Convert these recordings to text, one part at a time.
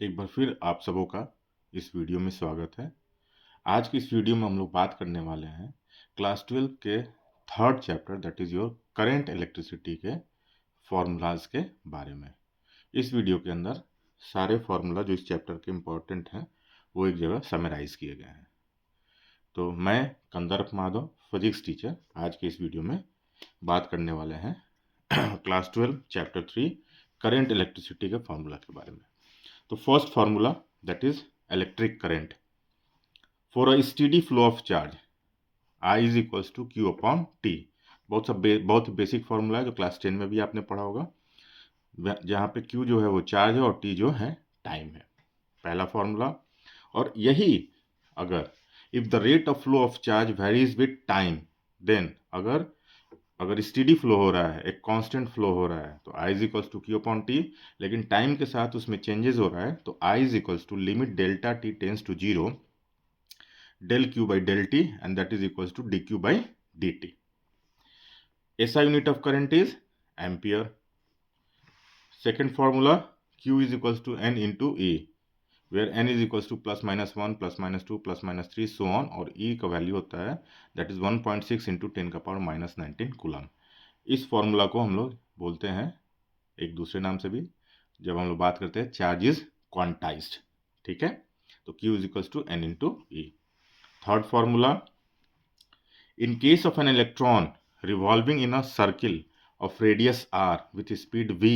एक बार फिर आप सबों का इस वीडियो में स्वागत है। आज की इस वीडियो में हम लोग बात करने वाले हैं क्लास 12 के third chapter that is your current electricity के फॉर्मूलाज के बारे में। इस वीडियो के अंदर सारे फार्मूला जो इस चैप्टर के इम्पोर्टेंट हैं वो एक जगह समराइज किए गए हैं। तो मैं कंदर्प माधव फिजिक्स टीचर आज के इस वीडियो में बात करने वाले हैं क्लास 12 चैप्टर 3 करंट इलेक्ट्रिसिटी के फॉर्मूला के बारे में। तो first formula that is electric current for a steady flow of charge I is equals to Q upon T. बहुत बेसिक फार्मूला है जो क्लास 10 में भी आपने पढ़ा होगा, जहाँ पे Q जो है वो चार्ज है और T जो है टाइम है। पहला फार्मूला। और यही अगर if the rate of flow of charge varies with time then अगर स्टेडी फ्लो हो रहा है, एक कांस्टेंट फ्लो हो रहा है तो I is equals to Q upon T, लेकिन टाइम के साथ उसमें चेंजेस हो रहा है तो I is equals to limit delta T tends to zero del q by del t and that is equals to dq by dt. SI unit of current is ampere. Second formula, q is equals to n into E, where n is equals to plus minus 1 plus minus 2 plus minus 3 so on, और E का value होता है that is 1.6 into 10 का power minus 19 coulomb. इस formula को हम लोग बोलते हैं एक दूसरे नाम से भी, जब हम लोग बात करते हैं चार्ज इज क्वांटाइज्ड। ठीक है, तो q is equals to n into E. Third formula, in case of an electron revolving in a circle of radius r with speed v,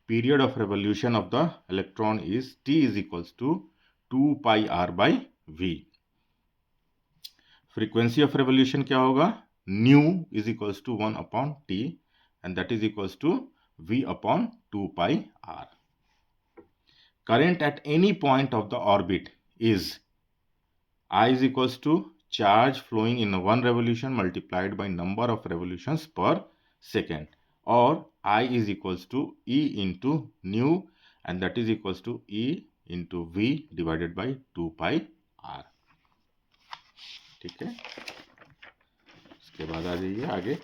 period of revolution of the electron is t is equals to 2 pi r by v. Frequency of revolution क्या होगा? Nu is equals to 1 upon t and that is equals to v upon 2 pi r. Current at any point of the orbit is I is equals to charge flowing in one revolution multiplied by number of revolutions per second, or I is equals to E into nu and that is equals to E into V divided by 2 pi r. ठीक है, इसके बाद आ जाइए आगे।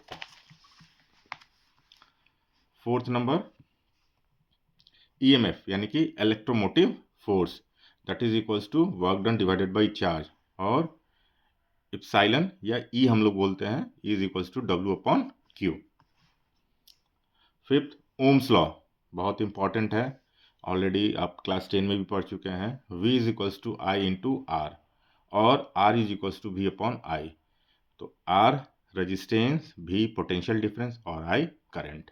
Fourth number, EMF यानी कि electromotive force that is equals to work done divided by charge, और इप्सिलॉन या E हम लोग बोलते हैं E is equals to W upon Q। Fifth, Ohm's law बहुत इंपॉर्टेंट है, ऑलरेडी आप क्लास 10 में भी पढ़ चुके हैं। V is equals to I into R और R is equals to V upon I। तो R resistance, V potential difference और I current.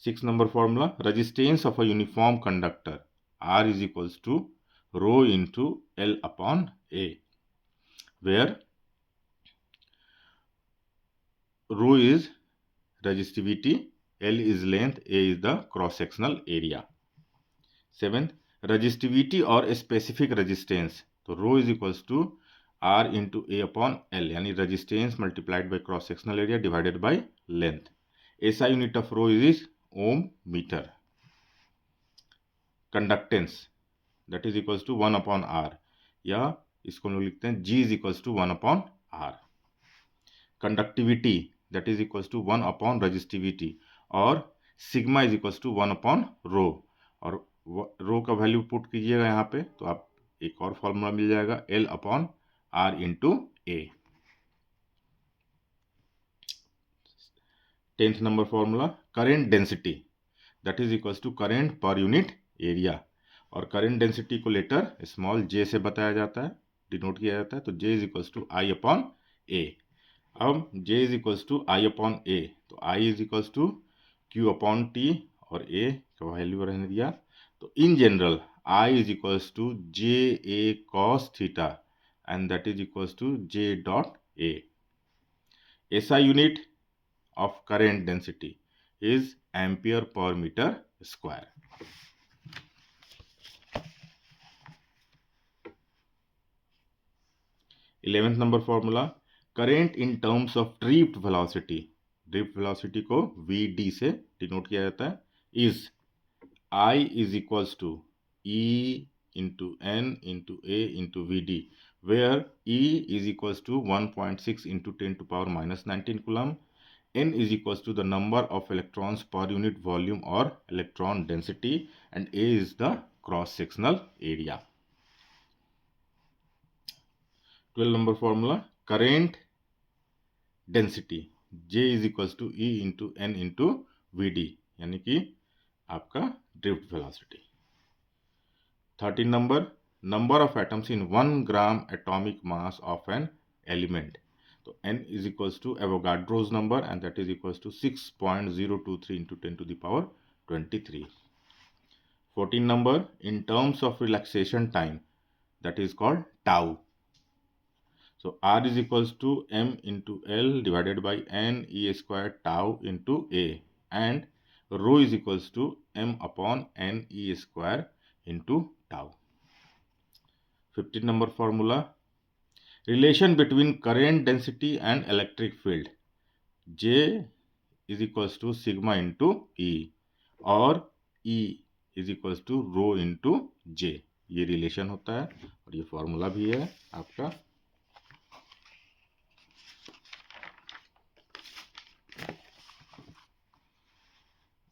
6 number formula, resistance of a uniform conductor R is equals to rho into L upon A, where rho is resistivity, L is length, A is the cross sectional area. 7, resistivity और specific resistance, तो rho is equals to R into A upon L, यानी resistance multiplied by cross sectional area divided by length. SI unit of rho is ohm meter. Conductance that is equals to 1 upon R, या इसको हम लोग लिखते हैं G is equals to 1 upon R. Conductivity that is equals to 1 upon resistivity, और sigma is equals to 1 upon rho, और rho का value put कीजिएगा यहाँ पे तो आप एक और फॉर्मूला मिल जाएगा L upon R into A। 10th number formula, current density that is equals to current per unit area, और करेंट डेंसिटी को लेटर स्मॉल j से बताया जाता है, डिनोट किया जाता है, तो j is equals to I upon A। अब J is equals to I upon A, तो I is equals to Q upon T और A का वैल्यू रहने दिया, तो in general I is equals to JA cos theta and that is equals to J dot A। SI unit of current density is ampere per metre square. Eleventh number formula, current in terms of drift velocity, drift velocity को VD से denote किया जाता है, is I is equals to E into N into A into VD, where E is equals to 1.6 into 10 to power minus 19 coulomb, n is equals to the number of electrons per unit volume or electron density, and A is the cross sectional area. 12 number formula, current density J is equals to E into N into VD, यानी कि आपका drift velocity. 13 number of atoms in 1 gram atomic mass of an element. So n is equals to Avogadro's number, and that is equals to 6.023 into 10 to the power 23. 14 number, in terms of relaxation time, that is called tau. So R is equals to m into L divided by n E square tau into A, and rho is equals to m upon n E square into tau. 15 number formula, relation between current density and electric field. J is equals to sigma into E, और E is equals to rho into J. ये relation होता है और ये formula भी है आपका.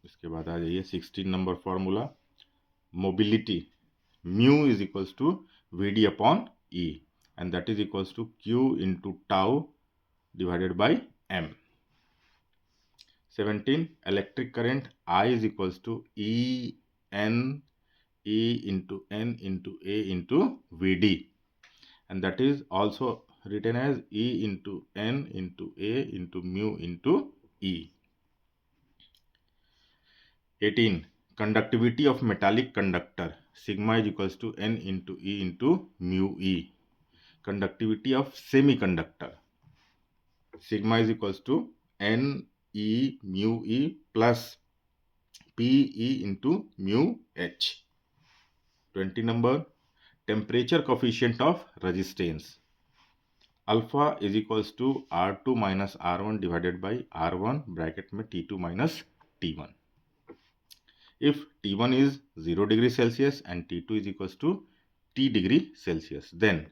इसके बाद आ जाइए 16 number formula, mobility mu is equals to VD upon E, and that is equals to Q into tau divided by M. 17, electric current I is equals to E into N into A into VD, and that is also written as E into N into A into mu into E. 18, conductivity of metallic conductor, sigma is equals to N into E into mu E. Conductivity of semiconductor, sigma is equals to N E mu E plus P E into mu H. 20 number, temperature coefficient of resistance, alpha is equals to R2 minus R1 divided by R1 bracket में T2 minus T1. If T1 is 0 degree Celsius and T2 is equals to T degree Celsius, then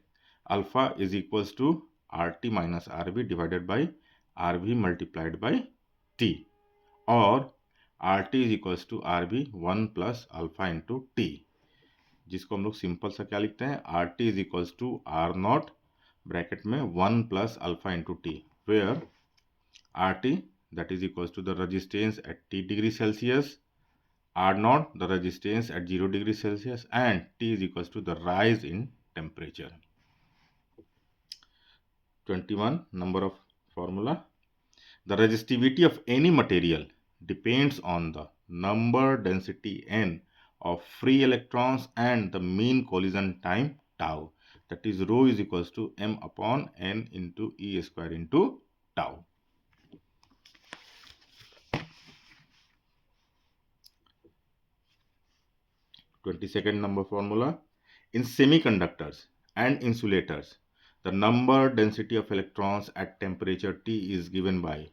alpha is equals to RT minus RB divided by RB multiplied by T, और RT is equals to RB 1 plus alpha into T, जिसको हम लोग simple सा क्या लिखते हैं, RT is equals to R not bracket में 1 plus alpha into T, where RT that is equals to the resistance at T degree Celsius, R naught the resistance at 0 degree Celsius, and T is equals to the rise in temperature. 21 number of formula, the resistivity of any material depends on the number density n of free electrons and the mean collision time tau, that is rho is equals to m upon n into E square into tau. 22nd number formula, in semiconductors and insulators, the number density of electrons at temperature T is given by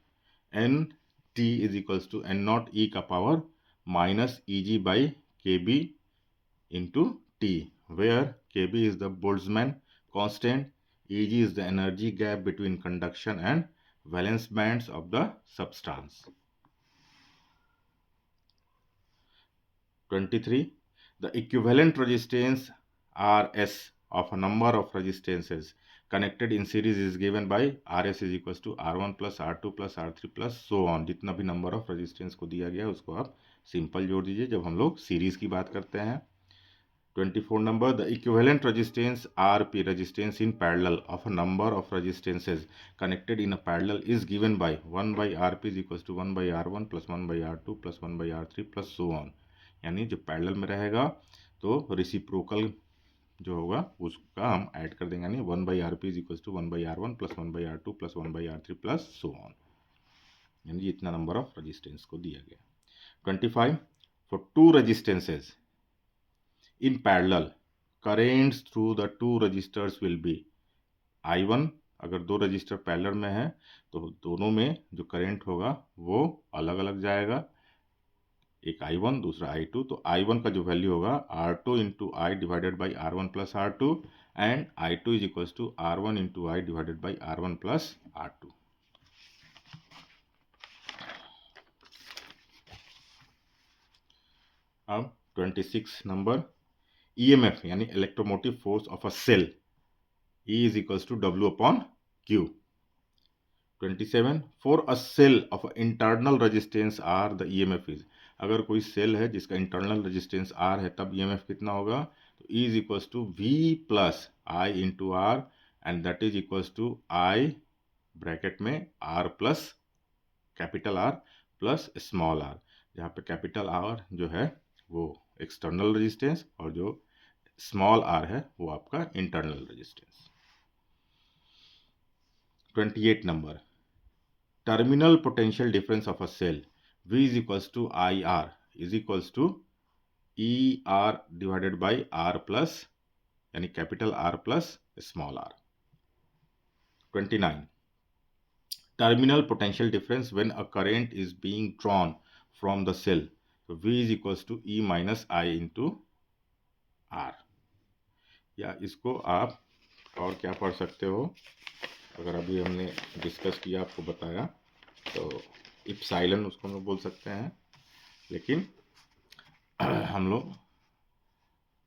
N T is equals to N naught E का power minus Eg by Kb into T, where Kb is the Boltzmann constant, Eg is the energy gap between conduction and valence bands of the substance. 23, the equivalent resistance Rs of a number of resistances connected in series is given by Rs is equals to R1 plus R2 plus R3 plus so on. जितना भी number of resistance को दिया गया है उसको आप simple जोड़ दीजिए जब हम लोग सीरीज की बात करते हैं. 24 number, the equivalent resistance Rp, resistance in parallel of a number of resistances connected in a parallel is given by 1 by Rp is equals to 1 by R1 plus 1 by R2 plus 1 by R3 plus so on. यानी जो parallel में रहेगा तो reciprocal जो होगा उसका हम add कर देंगे, यानी 1 by R P is equals to 1 by R one plus 1 by R two plus 1 by R three plus so on, यानी इतना नंबर ऑफ रेजिस्टेंस को दिया गया. 25, for two resistances in parallel currents through the two resistors will be I1. अगर दो register parallel में है तो दोनों में जो करंट होगा वो अलग अलग जाएगा, एक I1 दूसरा I2. तो I1 का जो वैल्यू होगा R2 into I divided by R1 plus R2 and I2 is equals to R1 into I divided by R1 plus R2. अब 26 नंबर, EMF यानी electromotive force of a cell, E is equals to W upon Q. 27 for a cell of internal resistance R the EMF is, अगर कोई cell है जिसका internal resistance R है तब EMF कितना होगा, तो E is equals to V plus I into R and that is equals to I bracket में R plus capital R plus small r, जहाँ पे कैपिटल R जो है वो एक्सटर्नल रेजिस्टेंस और जो स्मॉल r है वो आपका internal resistance. 28 number, terminal potential difference of a cell V is equals to IR is equals to ER divided by R plus यानी capital R plus small r। 29, terminal potential difference when a current is being drawn from the cell, so V is equals to E minus I into R। या इसको आप और क्या पढ़ सकते हो, अगर अभी हमने डिस्कस किया आपको बताया तो इप्साइलन उसको हम लोग बोल सकते हैं, लेकिन हम लोग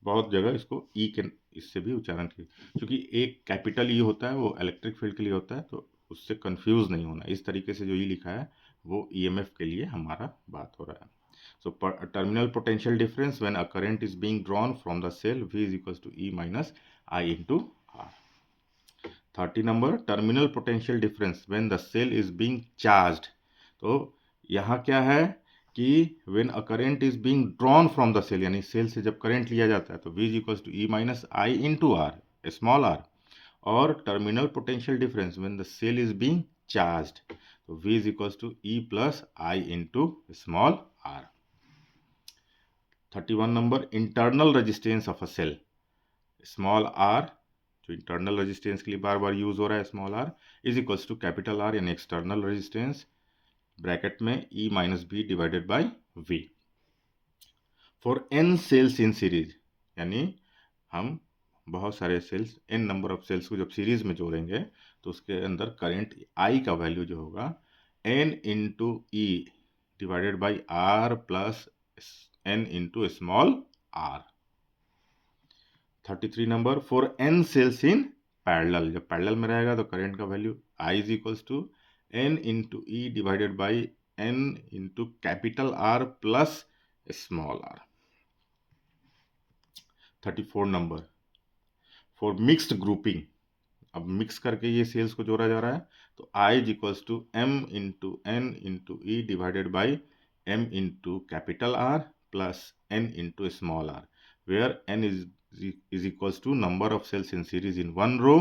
बहुत जगह इसको ई के इससे भी उच्चारण की, क्योंकि एक कैपिटल ई होता है वो इलेक्ट्रिक फील्ड के लिए होता है, तो उससे कंफ्यूज नहीं होना। इस तरीके से जो ई लिखा है वो ईएमएफ के लिए हमारा बात हो रहा है। So terminal potential difference when a current is being drawn from the cell V is equals to E minus I into R। 30 number, terminal potential difference when the cell is being charged, तो यहाँ क्या है कि when a current is being drawn from the cell, यानी cell से जब current लिया जाता है तो V is equals to E minus I into R small r, और terminal potential difference when the cell is being charged, तो V is equals to E plus I into small r। 31 number, internal resistance of a cell, small r जो internal resistance के लिए बार बार use हो रहा है small r is equals to capital R यानी एक्सटर्नल रेजिस्टेंस ब्रैकेट में E minus B divided by V। For n cells in series, यानी हम बहुत सारे sales n number of sales को जब सीरीज में जोड़ेंगे तो उसके अंदर करंट I का वैल्यू जो होगा n into E divided by R plus n into small r। 33 number, for n cells in parallel, जब पैरेलल में रहेगा तो करंट का value I is equals to n into E divided by n into capital R plus small r। 34 number, for mixed grouping, अब mix करके ये sales को जोड़ा जा रहा है तो I is equals to m into n into E divided by m into capital R plus n into small r, where n is equals to number of cells in series in one row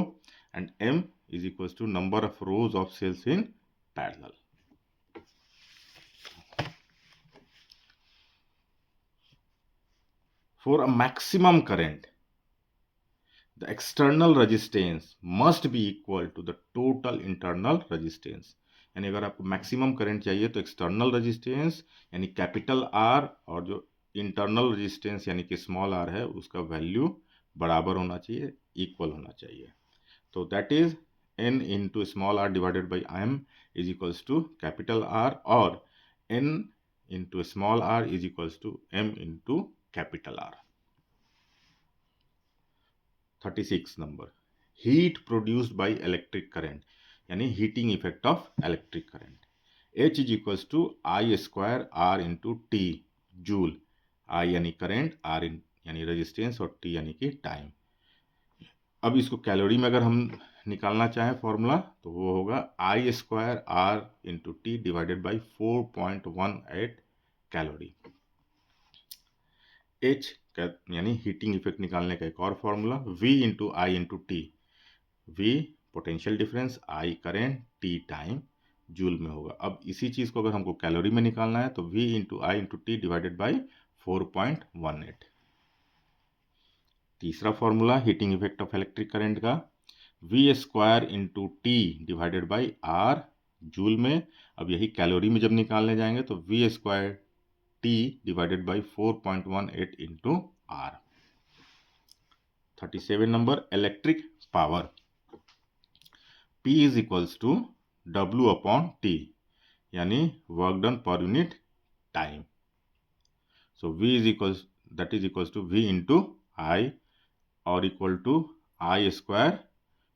and m is equals to number of rows of cells in parallel। For a maximum current, the external resistance must be equal to the total internal resistance, यानी अगर आपको maximum current चाहिए तो external resistance यानी capital R और जो internal resistance यानी कि स्मॉल r है उसका वैल्यू बराबर होना चाहिए, इक्वल होना चाहिए। तो that is n into small r divided by m is equals to capital R, और n into small r is equals to m into capital R। 36 number, heat produced by electric current, यानी heating effect of electric current, H is equals to I square R into T joule, I यानी current, R यानी resistance और T यानी कि time. अब इसको calorie में अगर हम निकालना चाहें फॉर्मूला तो वो होगा I square R into T divided by 4.18 calorie. H यानी हीटिंग इफेक्ट निकालने का एक और formula V into I into T, V potential difference, I current, T time, joule में होगा। अब इसी चीज़ को अगर हमको कैलोरी में निकालना है तो V into I into T divided by 4.18। तीसरा formula heating effect of electric current का V square into T divided by R joule में, अब यही कैलोरी में जब निकालने जाएंगे तो V square T divided by 4.18 into R। 37 number, electric power P is equals to W upon T, यानी work done per unit time. So V is equals that is equals to V into I और equal to I square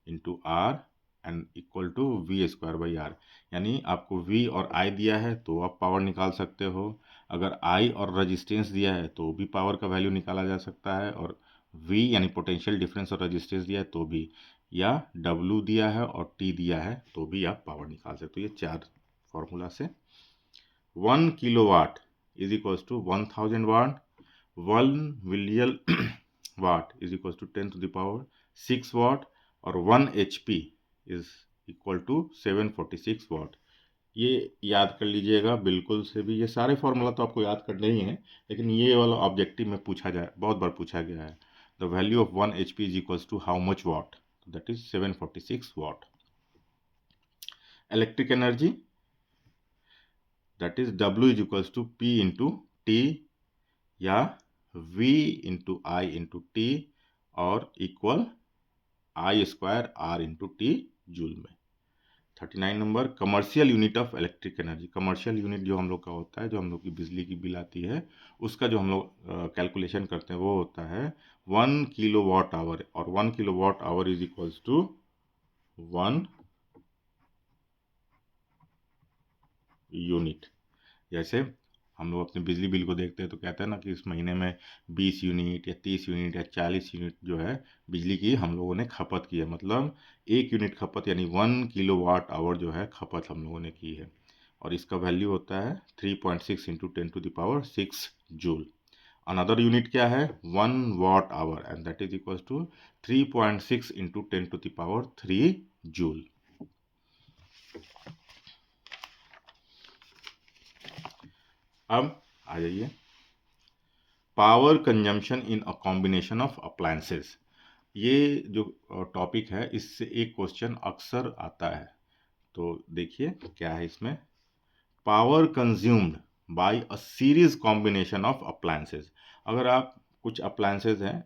into R and equal to V square by R. यानी आपको V और I दिया है तो आप power निकाल सकते हो, अगर I और रजिस्टेंस दिया है तो भी पावर का वैल्यू निकाला जा सकता है, और V यानी पोटेंशियल डिफरेंस और रजिस्टेंस दिया है तो भी, या W दिया है और T दिया है तो भी आप पावर निकाल सकते हो। ये चार फॉर्मूला से 1 kilowatt is equals to 1000 watt, 1 million watt is equal to 10 to the power 6 watt, और 1 HP is equal to 746 watt. ये याद कर लीजिएगा बिल्कुल से भी, ये सारे फॉर्मूला तो आपको याद करने ही हैं, लेकिन ये वाला ऑब्जेक्टिव में पूछा जाए, बहुत बार पूछा गया है। The value of 1 HP is equals to how much watt, that is 746 watt. Electric energy that is W is equals to P into T या V into I into T और equal I square R into T joule में। 39 number commercial unit of electric energy. Commercial unit जो हम लोग का होता है, जो हम लोग की बिजली की बिल आती है, उसका जो हम लोग कैलकुलेशन करते हैं वो होता है 1 किलो वाट आवर, और 1 kilo watt hour is equals to 1 unit. जैसे हम लोग अपने बिजली बिल को देखते हैं तो कहते हैं ना कि इस महीने में 20 यूनिट या 30 यूनिट या 40 यूनिट जो है बिजली की हम लोगों ने खपत की है, मतलब 1 यूनिट खपत यानी 1 किलो वाट आवर जो है खपत हम लोगों ने की है, और इसका वैल्यू होता है 3.6 into 10 to the power 6 joule. Another unit क्या है 1 watt hour, and that is equal to 3.6 into 10 to the power 3 joule. अब आ जाइए power consumption in a combination of appliances. ये जो टॉपिक है इससे एक क्वेश्चन अक्सर आता है, तो देखिए क्या है इसमें। Power consumed by a series combination of appliances. अगर आप कुछ अप्लायंसेस हैं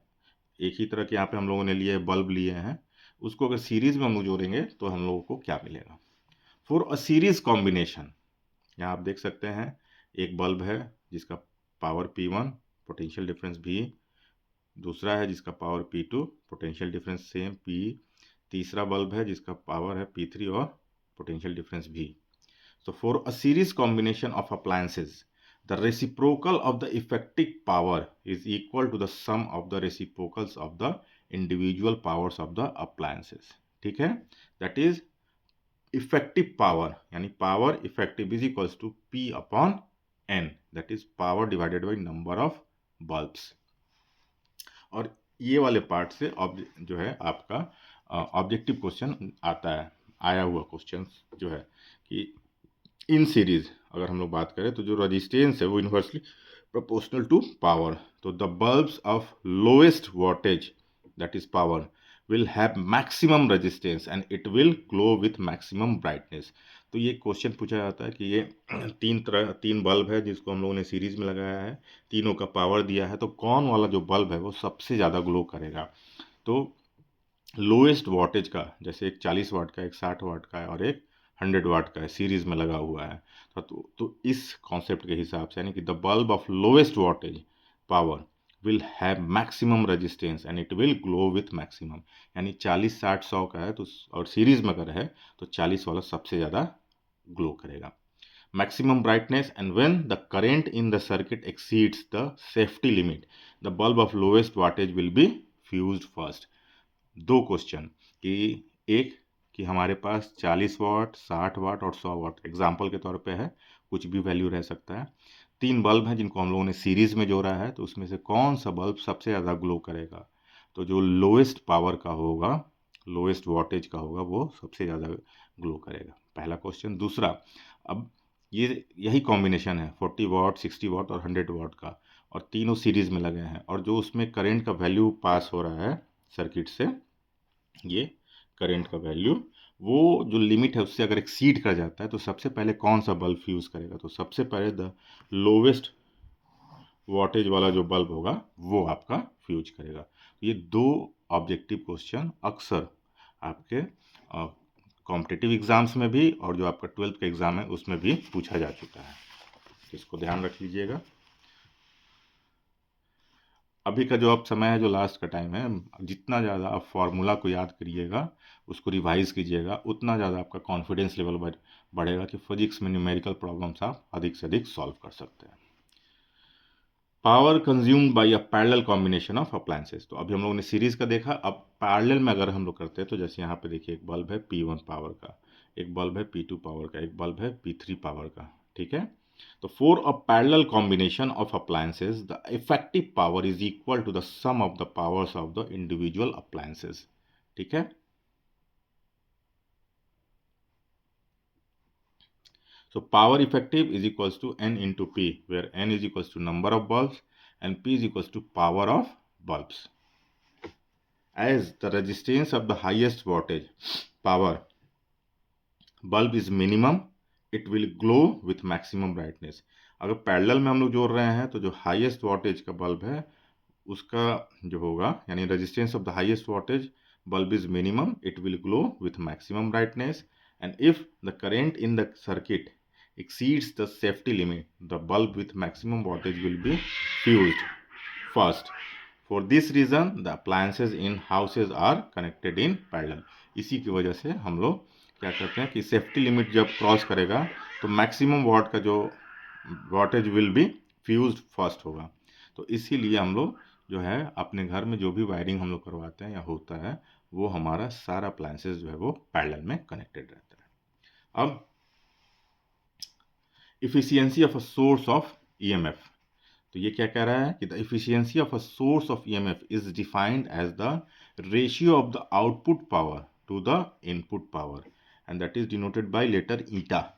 एक ही तरह के, यहाँ पे हम लोगों ने लिए बल्ब लिए हैं, उसको अगर सीरीज में हम लोग जोड़ेंगे तो हम लोगों को क्या मिलेगा। फॉर अ सीरीज कॉम्बिनेशन, यहाँ आप देख सकते हैं एक बल्ब है जिसका power P1 potential difference V, दूसरा है जिसका power P2 potential difference same P, तीसरा बल्ब है जिसका पावर है P3 और potential difference V। So for a series combination of appliances, the reciprocal of the effective power is equal to the sum of the reciprocals of the individual powers of the appliances। ठीक है, that is effective power यानी power effective is equals to P upon N, that is power divided by number of bulbs। और ये वाले part से जो है आपका ऑब्जेक्टिव क्वेश्चन आता है, आया हुआ क्वेश्चन जो है कि इन सीरीज अगर हम लोग बात करें तो जो रजिस्टेंस है वो इन्वर्सली प्रोपोर्शनल टू पावर, तो the bulbs of lowest voltage that is power will have maximum resistance and it will glow with maximum brightness. तो ये क्वेश्चन पूछा जाता है कि ये तीन बल्ब है जिसको हम लोगों ने सीरीज में लगाया है, तीनों का पावर दिया है, तो कौन वाला जो बल्ब है वो सबसे ज़्यादा ग्लो करेगा। तो लोएस्ट वोल्टेज का, जैसे एक 40 वाट का, एक 60 वाट का है और एक 100 वाट का है, सीरीज में लगा हुआ है, तो इस कॉन्सेप्ट के हिसाब से यानी कि the bulb of lowest voltage power will have maximum resistance and it will glow with maximum, यानी 40 60 100 का है तो, और सीरीज में अगर है तो 40 वाला सबसे ज़्यादा ग्लो करेगा। Maximum brightness, and when the current in the circuit exceeds the safety limit the bulb of lowest wattage will be fused first. दो क्वेश्चन कि एक कि हमारे पास 40 वाट 60 वाट और 100 वाट एग्जाम्पल के तौर पे है, कुछ भी वैल्यू रह सकता है, तीन बल्ब हैं जिनको हम लोगों ने सीरीज में जोड़ा है, तो उसमें से कौन सा बल्ब सबसे ज़्यादा ग्लो करेगा, तो जो लोएस्ट पावर का होगा, लोएस्ट वोल्टेज का होगा, वो सबसे ज़्यादा ग्लो करेगा, पहला क्वेश्चन। दूसरा, अब ये यही कॉम्बिनेशन है 40 वाट 60 वाट और 100 वाट का, और तीनों सीरीज में लगे हैं, और जो उसमें करंट का वैल्यू पास हो रहा है सर्किट से, ये करंट का वैल्यू वो जो लिमिट है उससे अगर एक्सीड कर जाता है तो सबसे पहले कौन सा बल्ब फ्यूज करेगा, तो सबसे पहले द लोवेस्ट वोल्टेज वाला जो बल्ब होगा वो आपका फ्यूज करेगा। ये दो ऑब्जेक्टिव क्वेश्चन अक्सर आपके कॉम्पिटिटिव एग्जाम्स में भी और जो आपका 12th का एग्जाम है उसमें भी पूछा जा चुका है, तो इसको ध्यान रख लीजिएगा। अभी का जो अब समय है, जो लास्ट का टाइम है, जितना ज़्यादा आप फार्मूला को याद करिएगा, उसको रिवाइज कीजिएगा, उतना ज़्यादा आपका कॉन्फिडेंस लेवल बढ़ेगा कि फिजिक्स में न्यूमेरिकल प्रॉब्लम्स आप अधिक से अधिक सॉल्व कर सकते हैं। Power consumed by a parallel combination of appliances. तो अभी हम लोगों ने सीरीज का देखा, अब पैरेलल में अगर हम लोग करते हैं तो जैसे यहाँ पे देखिए, एक बल्ब है P1 पावर का, एक बल्ब है P2 पावर का, एक बल्ब है P3 पावर का, ठीक है। तो for a parallel combination of appliances the effective power is equal to the sum of the powers of the individual appliances, ठीक है। So power effective is equals to N into P, where N is equals to number of bulbs and P is equals to power of bulbs. As the resistance of the highest voltage power bulb is minimum, it will glow with maximum brightness. अगर parallel में हम लोग जोड़ रहे हैं तो जो highest voltage का बल्ब है उसका जो होगा, यानी resistance of the highest voltage bulb is minimum, it will glow with maximum brightness, and if the current in the circuit exceeds the safety limit, the bulb with maximum voltage will be fused first. For this reason the appliances in houses are connected in parallel. इसी की वजह से हम लोग क्या करते हैं कि सेफ्टी लिमिट जब क्रॉस करेगा तो मैक्सिमम वॉट का जो wattage will be fused first होगा। तो इसीलिए हम लोग जो है अपने घर में जो भी वायरिंग हम लोग करवाते हैं या होता है, वो हमारा सारा अप्लायंसेस जो है वो पैरेलल में कनेक्टेड रहता है। अब efficiency of a source of EMF, तो ये क्या कह रहा है कि the efficiency of a source of EMF is defined as the ratio of the output power to the input power, and that is denoted by letter eta,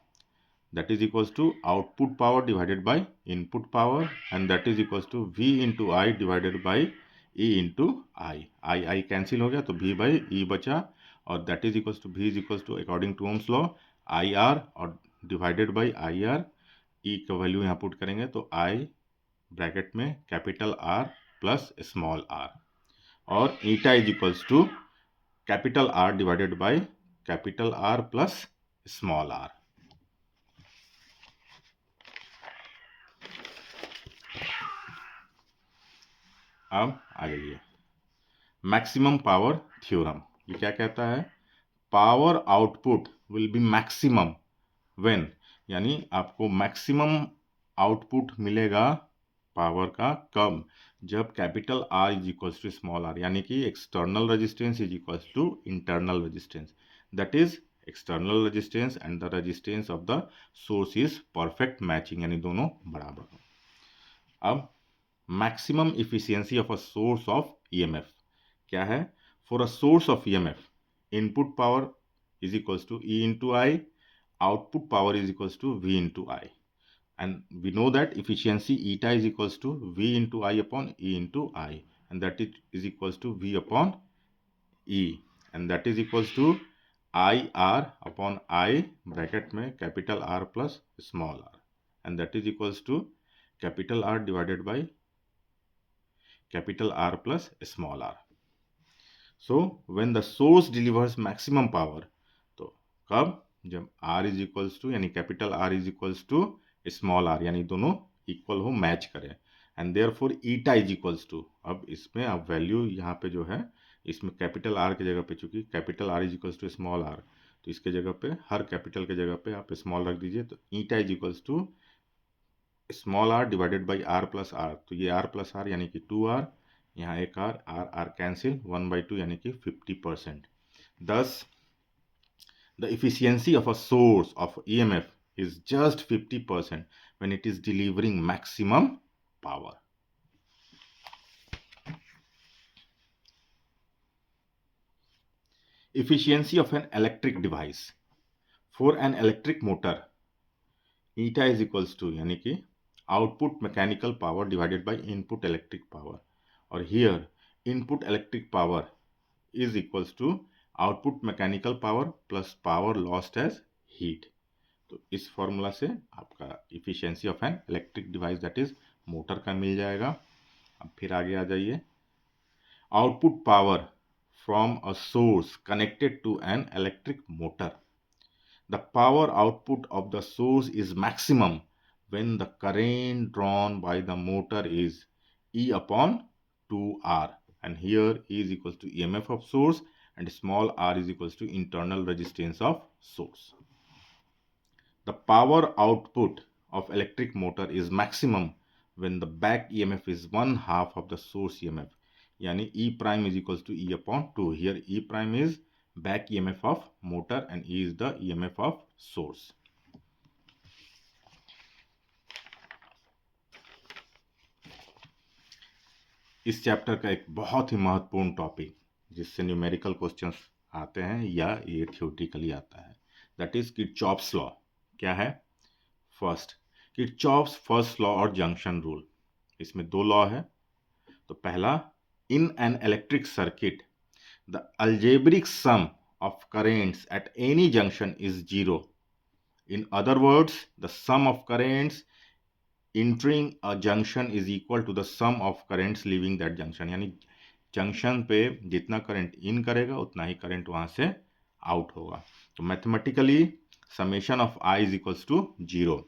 that is equals to output power divided by input power, and that is equals to V into I divided by E into I cancel हो गया तो V by E बचा, और that is equals to V is equals to according to Ohm's law IR और divided by IR, E का value यहाँ put करेंगे तो I ब्रैकेट में capital R plus small r, और eta is equals to capital R divided by capital R plus small r। अब आ जाइए मैक्सिमम पावर थ्योरम। ये क्या कहता है, power output will be maximum when, यानी आपको मैक्सिमम आउटपुट मिलेगा पावर का कब, जब capital R is equals to small r, यानी कि external resistance is equals to internal resistance, that is external resistance and the resistance of the source is perfect matching, यानी दोनों बराबर हो। अब maximum efficiency of a source of EMF क्या है, for a source of EMF input power is equals to E into I, output power is equals to V into I, and we know that efficiency eta is equals to V into I upon E into I, and that is equals to V upon E, and that is equals to IR upon I bracket में capital R plus small r, and that is equals to capital R divided by capital R plus small r. So when the source delivers maximum power, तो कब, जब R is equals to, यानी capital R is equals to small r, यानी दोनों equal हो, match करें, and therefore eta is equals to, अब इसमें आप वैल्यू यहाँ पे जो है, इसमें कैपिटल R की जगह पे, चूंकि capital R is equals to small r, तो इसके जगह पे हर कैपिटल के जगह पे आप स्मॉल रख दीजिए, तो eta is equals to small r divided by r plus r, तो ये r प्लस r यानी कि 2r, यहाँ एक r कैंसिल, 1/2 यानी कि 50%। Thus the efficiency of a source of EMF is just 50% when it is delivering maximum power. Efficiency of an electric device, for an electric motor eta is equals to, यानी कि output mechanical power divided by input electric power, और here input electric power is equals to output mechanical power plus power lost as heat. तो इस formula से आपका efficiency of an electric device that is motor का मिल जाएगा। अब फिर आगे आ जाइए, output power from a source connected to an electric motor, the power output of the source is maximum when the current drawn by the motor is E upon to R, and here E is equals to EMF of source and small r is equals to internal resistance of source. The power output of electric motor is maximum when the back EMF is 1/2 of the source EMF. Yani E prime is equals to E upon 2. Here E prime is back EMF of motor and E is the EMF of source. इस chapter का एक बहुत ही महत्वपूर्ण topic जिससे numerical questions आते हैं या ये थ्योरेटिकली आता है, दैट इज किरचॉफ्स लॉ. क्या है? फर्स्ट, किरचॉफ्स फर्स्ट लॉ और जंक्शन रूल. इसमें दो लॉ है. तो पहला, in an electric circuit the algebraic sum of currents at any junction is zero. In other words, the sum of currents entering a junction is equal to the sum of currents leaving that junction. यानी junction पे जितना current in करेगा उतना ही current वहां से out होगा. तो mathematically summation of I is equals to 0.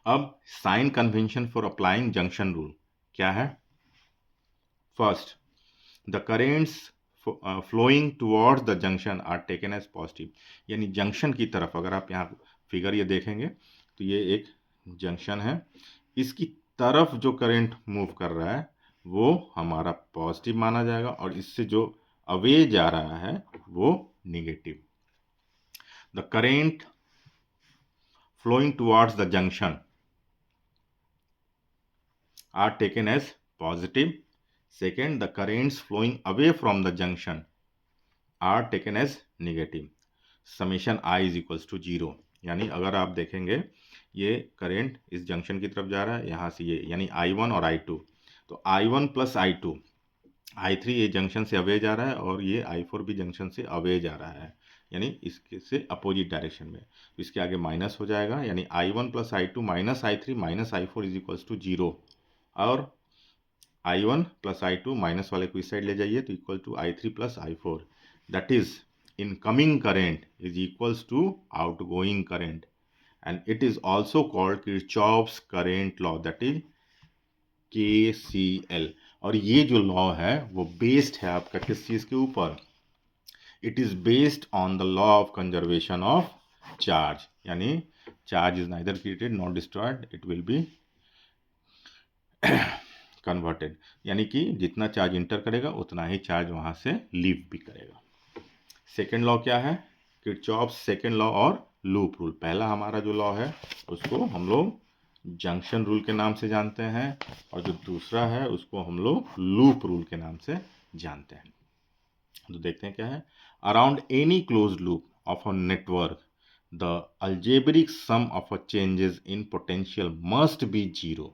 अब sign convention for applying junction rule क्या है? First, the currents flowing towards the junction are taken as positive. यानी जंक्शन की तरफ, अगर आप यहाँ फिगर ये देखेंगे तो ये एक जंक्शन है, इसकी तरफ जो करंट मूव कर रहा है वो हमारा पॉजिटिव माना जाएगा और इससे जो अवे जा रहा है वो negative. The current flowing towards the junction are taken as positive. Second, the currents flowing away from the junction are taken as negative. Summation I is equals to 0. यानी अगर आप देखेंगे ये करंट इस जंक्शन की तरफ जा रहा है, यहाँ से ये यानी I1 और I2. तो I1 प्लस I2, I3 ये जंक्शन से अवे जा रहा है और ये I4 भी जंक्शन से अवे जा रहा है, यानी इसके से अपोजिट डायरेक्शन में. तो इसके आगे माइनस हो जाएगा, यानी I1 plus I2 minus I3 minus I4 is equals to 0. और I1 प्लस I2 माइनस वाले को इस साइड ले जाइए तो equal to I3 plus I4. That is incoming current is equals to outgoing current and it is also called Kirchhoff's current law, that is KCL. और ये जो लॉ है वो बेस्ड है आपका किस चीज के ऊपर? It is based on the law of conservation of charge. यानी charge is neither created not destroyed, it will be converted. यानी कि जितना चार्ज इंटर करेगा उतना ही चार्ज वहां से लीव भी करेगा. सेकेंड लॉ क्या है? किरचॉफ्स सेकेंड लॉ और लूप रूल. पहला हमारा जो लॉ है उसको हम लोग जंक्शन रूल के नाम से जानते हैं और जो दूसरा है उसको हम लोग लूप रूल के नाम से जानते हैं. तो देखते हैं क्या है. Around any close loop of a network the algebraic sum of a changes in potential must be 0.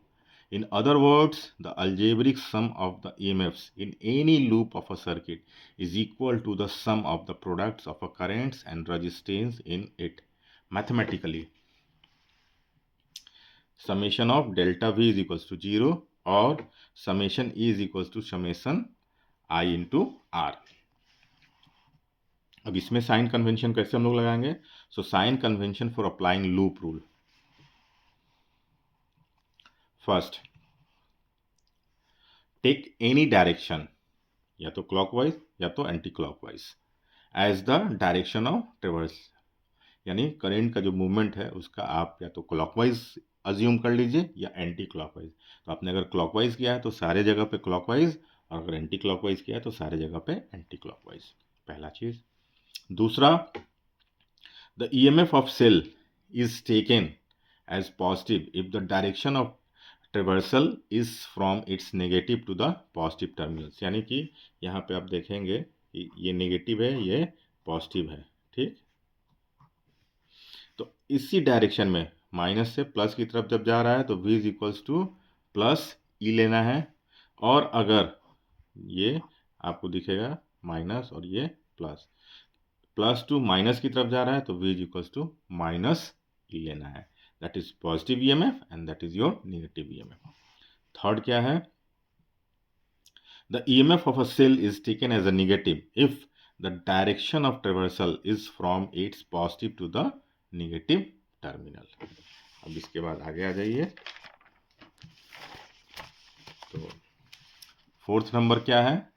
In other words, the algebraic sum of the EMFs in any loop of a circuit is equal to the sum of the products of a currents and resistance in it. Mathematically, summation of delta V is equals to 0 or summation E is equals to summation I into R. अब इसमें sign convention कैसे हम लोग लगाएंगे? So sign convention for applying loop rule. First, take any direction, या तो clockwise या तो anti clockwise, as the direction of traverse. यानी करंट का जो मूवमेंट है उसका आप या तो क्लॉकवाइज अज्यूम कर लीजिए या एंटी क्लॉकवाइज. तो आपने अगर क्लॉकवाइज किया है तो सारे जगह पे क्लॉकवाइज, और अगर एंटी क्लॉकवाइज किया है तो सारे जगह पे एंटी क्लॉकवाइज. पहला चीज. दूसरा, the EMF of cell is taken as positive if the direction of traversal is from its negative to the positive terminals. यानी कि यहाँ पे आप देखेंगे ये नेगेटिव है, ये पॉजिटिव है. ठीक, तो इसी डायरेक्शन में माइनस से प्लस की तरफ जब जा रहा है तो v is equals to plus E लेना है. और अगर ये आपको दिखेगा माइनस और ये प्लस, प्लस टू माइनस की तरफ जा रहा है तो v is equals to minus E लेना है. That is positive EMF and that is your negative EMF. Third क्या है? The EMF of a cell is taken as a negative if the direction of traversal is from its positive to the negative terminal. अब इसके बाद आगे आ जाइए. तो fourth number क्या है,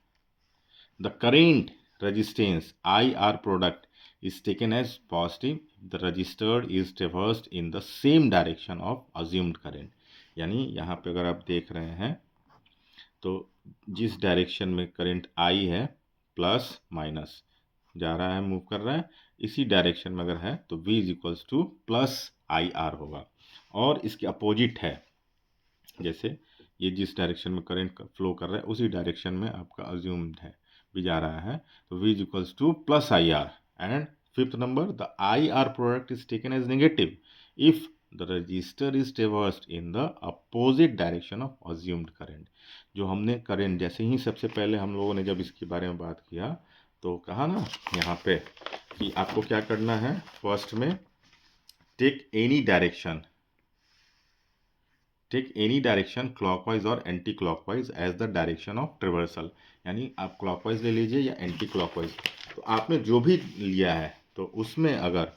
the current resistance IR product is taken as positive the registered is traversed in the same direction of assumed current। यानी यहाँ पे अगर आप देख रहे हैं तो जिस डायरेक्शन में करंट I है प्लस माइनस जा रहा है, मूव कर रहा है, इसी डायरेक्शन में अगर है तो V is equals to plus IR होगा। और इसके अपोजिट है, जैसे ये जिस डायरेक्शन में करंट फ्लो कर रहा है उसी डायरेक्शन में आपका अज्यूम्ड है भी जा रहा है, तो V is equals to plus IR। And fifth number, the IR product is taken as negative if the resistor is traversed in the opposite direction of assumed current. जो हमने करंट जैसे ही सबसे पहले हम लोगों ने जब इसके बारे में बात किया तो कहा ना यहाँ पे कि आपको क्या करना है, फर्स्ट में टेक एनी डायरेक्शन क्लॉकवाइज और anti clockwise as the direction of traversal. यानी आप क्लॉकवाइज ले लीजिए या एंटी क्लॉकवाइज, तो आपने जो भी लिया है तो उसमें अगर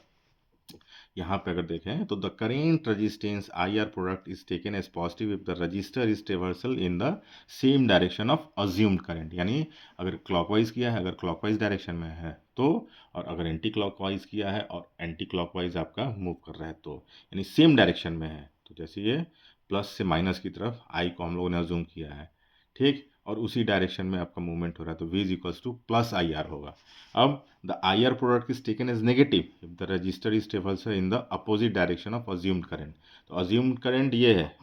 यहाँ पे अगर देखें तो the current resistance IR product is taken as positive if the resistor is traversal in the same direction of assumed current. यानी अगर क्लॉकवाइज किया है, अगर क्लॉकवाइज डायरेक्शन में है तो, और अगर एंटी क्लॉकवाइज किया है और एंटी क्लॉकवाइज आपका मूव कर रहा है तो, यानी सेम डायरेक्शन में है, तो जैसे ये प्लस से माइनस की तरफ I को हम लोगों ने अज्यूम किया है, ठीक, और उसी डायरेक्शन में आपका मूवमेंट हो रहा है, तो V is equals to plus IR होगा। अब the IR product is taken as negative if the resistor is traversal in the opposite direction of assumed current. तो अज्यूम्ड करंट ये है,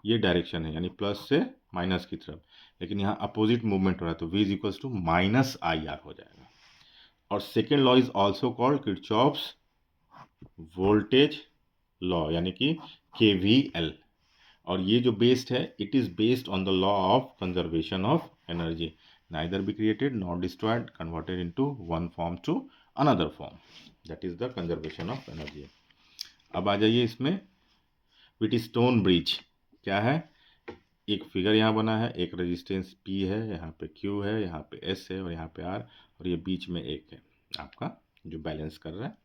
ये डायरेक्शन है, यानी प्लस से माइनस की तरफ, लेकिन यहाँ अपोजिट मूवमेंट हो रहा है, तो V is equals to minus IR हो जाएगा। और second law is also called Kirchhoff's voltage law, यानी कि KVL। और ये जो बेस्ड है, it is based on the law of conservation of energy, neither be created not destroyed converted into one form to another form, that is the conservation of energy. अब आ जाइए इसमें, व्हीटस्टोन ब्रिज क्या है, एक figure यहाँ बना है, एक रेजिस्टेंस P है, यहाँ पे Q है, यहाँ पे S है और यहाँ पे R, और ये बीच में एक है आपका जो बैलेंस कर रहा है।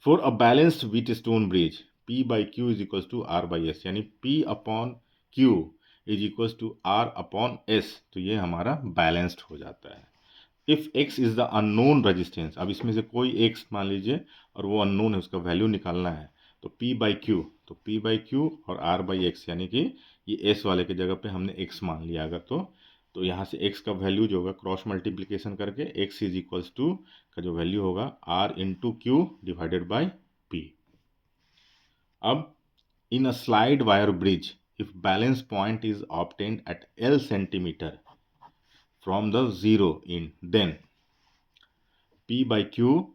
For a balanced Wheatstone bridge P by Q is equals to R by S, यानी P upon Q is equals to R upon S, तो ये हमारा बैलेंस्ड हो जाता है। If X is the unknown resistance, अब इसमें से कोई X मान लीजिए और वो अननोन है, उसका वैल्यू निकालना है, तो P by Q, तो P by Q और R by X, यानी कि ये S वाले की जगह पे हमने X मान लिया अगर तो यहाँ से X का वैल्यू जो होगा क्रॉस मल्टीप्लीकेशन करके X इज इक्वल्स टू का जो वैल्यू होगा R into Q divided by P। अब in a slide wire bridge if balance point is obtained at L centimeter from the zero in, then P by Q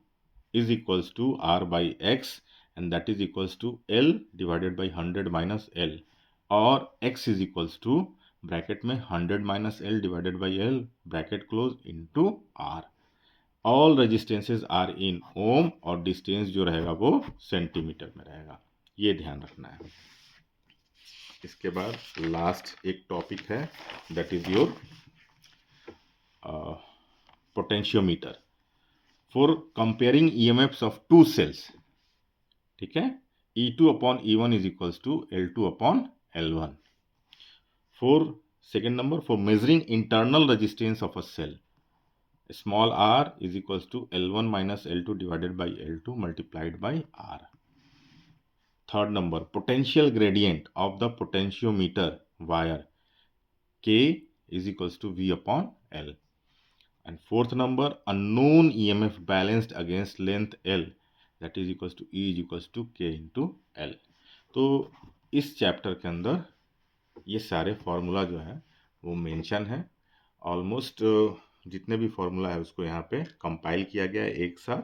is equals to R by X and that is equals to L divided by 100 minus L, और X is equals to bracket में 100 minus L divided by L bracket close into R। All resistances are in ohm और distance जो रहेगा वो centimetre में रहेगा, ये ध्यान रखना है। इसके बाद लास्ट एक टॉपिक है, that is your potentiometer for comparing EMFs of two cells, ठीक है, E2 upon E1 is equals to L2 upon L1। For second number, for measuring internal resistance of a cell, small r is equals to L1 minus L2 divided by L2 multiplied by R। Third number, potential gradient of the potentiometer wire K is equals to V upon L। And fourth number, a known EMF balanced against length L, that is equals to E is equals to K into L। तो इस chapter के अंदर ये सारे formula जो है वो mention है, ऑलमोस्ट जितने भी फार्मूला है उसको यहाँ पे कंपाइल किया गया है एक साथ।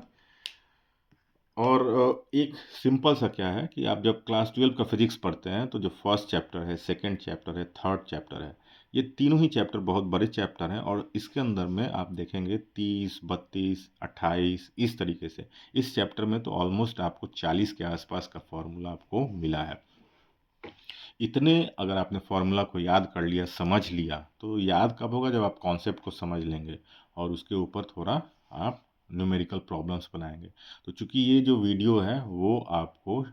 और एक सिंपल सा क्या है कि आप जब क्लास 12 का फिजिक्स पढ़ते हैं तो जो फर्स्ट चैप्टर है, सेकंड चैप्टर है, थर्ड चैप्टर है, ये तीनों ही चैप्टर बहुत बड़े चैप्टर हैं और इसके अंदर में आप देखेंगे 30, 32, 28 इस तरीके से। इस चैप्टर में तो ऑलमोस्ट आपको 40 के आसपास का फॉर्मूला आपको मिला है। इतने अगर आपने फार्मूला को याद कर लिया, समझ लिया, तो याद कब होगा, जब आप कॉन्सेप्ट को समझ लेंगे और उसके ऊपर थोड़ा आप न्यूमेरिकल प्रॉब्लम्स बनाएंगे। तो चूंकि ये जो वीडियो है वो आपको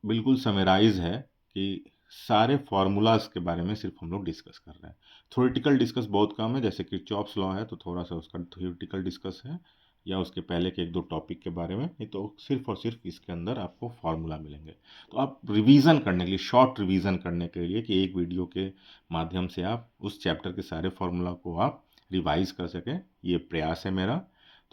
बिल्कुल समराइज है कि सारे फार्मूलाज के बारे में सिर्फ हम लोग डिस्कस कर रहे हैं। थ्योरेटिकल डिस्कस बहुत कम है, जैसे किरचॉफ्स लॉ है तो थोड़ा सा उसका थ्योरेटिकल डिस्कस है, या उसके पहले के एक दो टॉपिक के बारे में, नहीं तो सिर्फ और सिर्फ इसके अंदर आपको फार्मूला मिलेंगे। तो आप रिवीजन करने के लिए, शॉर्ट रिवीजन करने के लिए, कि एक वीडियो के माध्यम से आप उस चैप्टर के सारे फार्मूला को आप रिवाइज कर सकें, ये प्रयास है मेरा।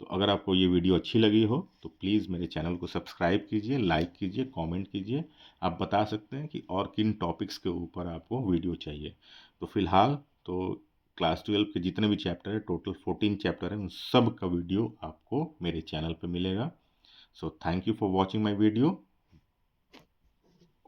तो अगर आपको ये वीडियो अच्छी लगी हो तो प्लीज़ मेरे चैनल को सब्सक्राइब कीजिए, लाइक कीजिए, कमेंट कीजिए। आप बता सकते हैं कि और किन टॉपिक्स के ऊपर आपको वीडियो चाहिए। तो फिलहाल तो क्लास 12 के जितने भी चैप्टर है, टोटल 14 चैप्टर है, उन सब का वीडियो आपको मेरे चैनल पे मिलेगा। So thank you for watching my video.